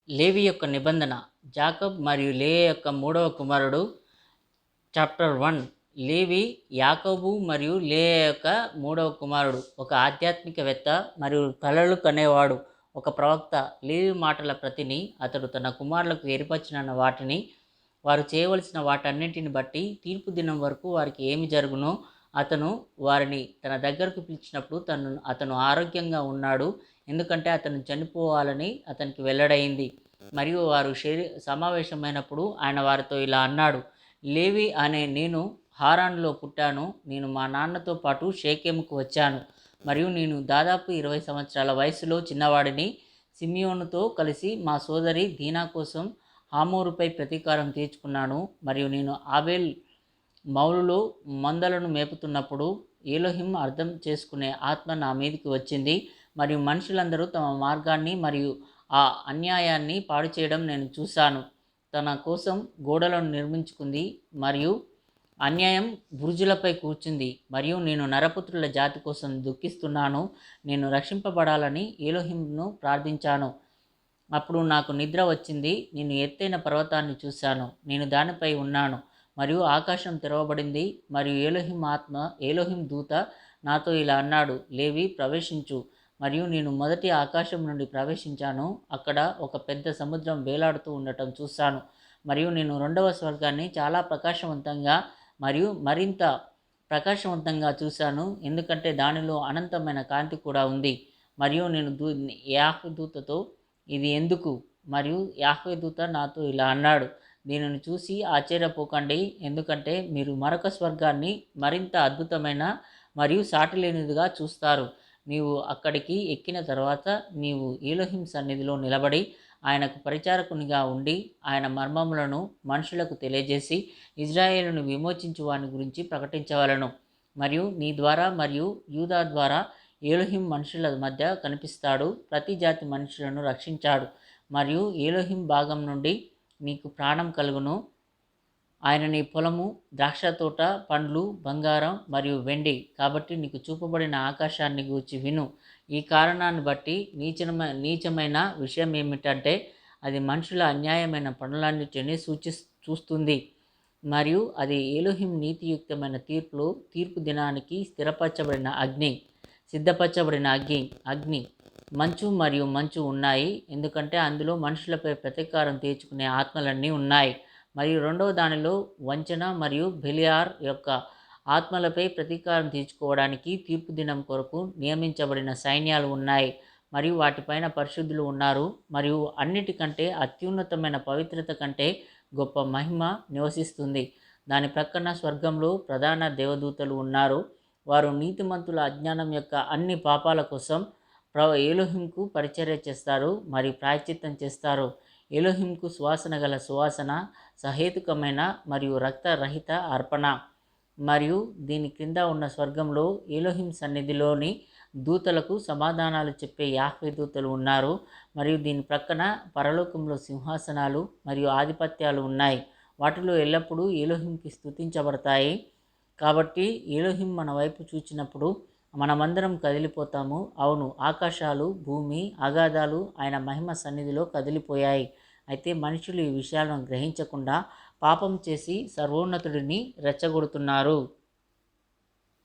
లేవి యొక్క నిబంధన. జాకబ్ మరియు లేయా యొక్క మూడవ కుమారుడు. చాప్టర్ 1. లేవి యాకోబు మరియు లేయా యొక్క మూడవ కుమారుడు. ఒక ఆధ్యాత్మికవేత్త మరియు కలలు కనేవాడు, ఒక ప్రవక్త. లేవి మాటల ప్రతిని అతడు తన కుమారులకు ఏర్పరిచిన వాటిని, వారు చేయవలసిన వాటన్నింటిని బట్టి తీర్పు దినం వరకు వారికి ఏమి జరుగునో అతను వారిని తన దగ్గరకు పిలిచినప్పుడు అతను ఆరోగ్యంగా ఉన్నాడు, ఎందుకంటే అతను చనిపోవాలని అతనికి వెల్లడైంది. మరియు వారు సమావేశమైనప్పుడు ఆయన వారితో ఇలా అన్నాడు: లేవి అనే నేను హారాన్లో పుట్టాను. నేను మా నాన్నతో పాటు షేకెముకు వచ్చాను మరియు నేను దాదాపు 20 సంవత్సరాల వయసులో చిన్నవాడిని. సిమియోనుతో కలిసి మా సోదరి దీనా కోసం హామోరుపై ప్రతీకారం తీర్చుకున్నాను. మరియు నేను ఆబేల్ మౌలులో మందలను మేపుతున్నప్పుడు ఏలోహిం అర్థం చేసుకునే ఆత్మ నా మీదికి వచ్చింది మరియు మనుషులందరూ తమ మార్గాన్ని మరియు ఆ అన్యాయాన్ని పాడు చేయడం నేను చూశాను. తన కోసం గోడలను నిర్మించుకుంది మరియు అన్యాయం బురుజులపై కూర్చుంది. మరియు నేను నరపుత్రుల జాతి కోసం దుఃఖిస్తున్నాను. నేను రక్షింపబడాలని ఏలోహింను ప్రార్థించాను. అప్పుడు నాకు నిద్ర వచ్చింది. నేను ఎత్తైన పర్వతాన్ని చూశాను. నేను దానిపై ఉన్నాను మరియు ఆకాశం తెరవబడింది మరియు ఏలోహిం దూత నాతో ఇలా అన్నాడు: లేవి, ప్రవేశించు. మరియు నేను మొదటి ఆకాశం నుండి ప్రవేశించాను. అక్కడ ఒక పెద్ద సముద్రం వేలాడుతూ ఉండటం చూశాను. మరియు నేను రెండవ స్వర్గాన్ని చాలా ప్రకాశవంతంగా మరియు మరింత ప్రకాశవంతంగా చూశాను, ఎందుకంటే దానిలో అనంతమైన కాంతి కూడా ఉంది. మరియు నేను యాహ్వే దూతతో, ఇది ఎందుకు? మరియు యాహ్వే దూత నాతో ఇలా అన్నాడు: దీనిని చూసి ఆశ్చర్యపోకండి, ఎందుకంటే మీరు మరొక స్వర్గాన్ని మరింత అద్భుతమైన మరియు సాటిలేనిదిగా చూస్తారు. నీవు అక్కడికి ఎక్కిన తర్వాత నీవు ఏలోహిం సన్నిధిలో నిలబడి ఆయనకు పరిచారకునిగా ఉండి ఆయన మర్మములను మనుషులకు తెలియజేసి ఇజ్రాయేలును విమోచించు వాని గురించి ప్రకటించవలను. మరియు నీ ద్వారా మరియు యూదా ద్వారా ఏలోహిం మనుషుల మధ్య కనిపిస్తాడు, ప్రతి జాతి మనుషులను రక్షించాడు. మరియు ఏలోహిం భాగం నుండి నీకు ప్రాణం కలుగును. ఆయన నీ పొలము, ద్రాక్షతోట, పండ్లు, బంగారం మరియు వెండి. కాబట్టి నీకు చూపబడిన ఆకాశాన్ని గూర్చి విను. ఈ కారణాన్ని బట్టి నీచమైన విషయం ఏమిటంటే అది మనుషుల అన్యాయమైన పనులన్నిటినీ చూస్తుంది మరియు అది ఏలోహిం నీతియుక్తమైన తీర్పు దినానికి సిద్ధపరచబడిన అగ్ని, మంచు మరియు మంచు ఉన్నాయి, ఎందుకంటే అందులో మనుషులపై ప్రతీకారం తీర్చుకునే ఆత్మలన్నీ ఉన్నాయి. మరియు రెండవ దానిలో వంచన మరియు బెలియార్ యొక్క ఆత్మలపై ప్రతీకారం తీర్చుకోవడానికి తీర్పు దినం కొరకు నియమించబడిన సైన్యాలు ఉన్నాయి మరియు వాటిపైన పరిశుద్ధులు ఉన్నారు. మరియు అన్నిటికంటే అత్యున్నతమైన పవిత్రత కంటే గొప్ప మహిమ నివసిస్తుంది. దాని ప్రక్కన స్వర్గంలో ప్రధాన దేవదూతలు ఉన్నారు. వారు నీతిమంతుల అజ్ఞానం యొక్క అన్ని పాపాల కోసం ఏలోహింకు పరిచర్య చేస్తారు మరియు ప్రాయశ్చిత్తం చేస్తారు. ఏలోహింకు సువాసన గల సువాసన, సహేతుకమైన మరియు రక్తరహిత అర్పణ. మరియు దీని క్రింద ఉన్న స్వర్గంలో ఏలోహిం సన్నిధిలోని దూతలకు సమాధానాలు చెప్పే యాహ్వే దూతలు ఉన్నారు. మరియు దీని ప్రక్కన పరలోకంలో సింహాసనాలు మరియు ఆధిపత్యాలు ఉన్నాయి. వాటిలో ఎల్లప్పుడూ ఏలోహింకి స్తుతించబడతాయి. కాబట్టి ఏలోహిం మన వైపు చూచినప్పుడు మనమందరం కదిలిపోతాము. అవును, ఆకాశాలు, భూమి, అగాధాలు ఆయన మహిమ సన్నిధిలో కదిలిపోయాయి. అయితే మనుషులు ఈ విషయాలను గ్రహించకుండా పాపం చేసి సర్వోన్నతుడిని రెచ్చగొడుతున్నారు.